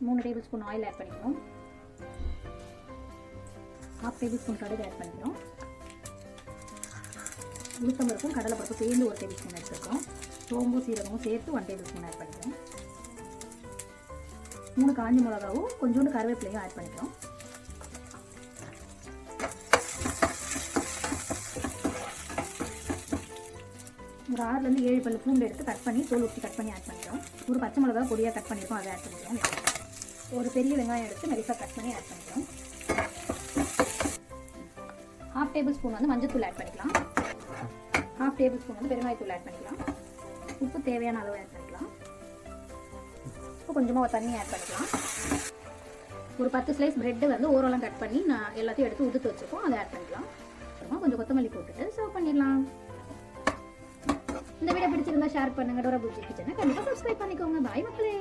3 table spoon oil add பண்ணிக்கிறோம். 1/2 table spoon கடுகு add பண்ணிக்கிறோம். உளுத்தம்பருப்பும் கடலைப்பருப்பும் சேர்ந்து 1 டேபிள் ஸ்பூன் எடுத்துருக்கோம். சோம்பு சீரகமும் சேர்த்து 1 டேபிள் ஸ்பூன் ஆட் பண்ணிக்கிறோம். 3 காஞ்ச மிளகாவும் கொஞ்சோண்டு கருவேப்பிலையும் ஆட் பண்ணிக்கிறோம். ஒரு 6லேருந்து 7 பல்லு பூண்டு எடுத்து கட் பண்ணி தோல் ஊற்றி கட் பண்ணி ஆட் பண்ணிக்கிறோம். ஒரு பச்சை மிளகா பொடியாக கட் பண்ணியிருக்கோம், அதை ஆட் பண்ணிக்கிறோம். ஒரு பெரிய வெங்காயம் எடுத்து மெலிசாக கட் பண்ணி ஆட் பண்ணிக்கிறோம். 1/2 டேபிள் ஸ்பூன் வந்து மஞ்சத்தூள் ஆட் பண்ணிக்கலாம். 1/2 டேபிள் ஸ்பூன் வந்து பெருங்காயத்தூள் ஆட் பண்ணிக்கலாம். உப்பு தேவையான அளவு ஆட் பண்ணிக்கலாம். இப்போ கொஞ்சமாக தண்ணி ஆட் பண்ணிக்கலாம். ஒரு 10 ஸ்லைஸ் பிரெட்டு வந்து ஓரெல்லாம் கட் பண்ணி நான் எல்லாத்தையும் எடுத்து உதுத்து வச்சுருக்கோம், அதை ஆட் பண்ணிக்கலாம். அப்புறமா கொஞ்சம் கொத்தமல்லி போட்டுட்டு சர்வ் பண்ணிடலாம். இந்த வீடியோ பிடிச்சிருந்தா ஷேர் பண்ணுங்க. டோரா புஜ்ஜி கிச்சனை கண்டிப்பாக சப்ஸ்கிரைப் பண்ணிக்கோங்க. பாய் மக்களே.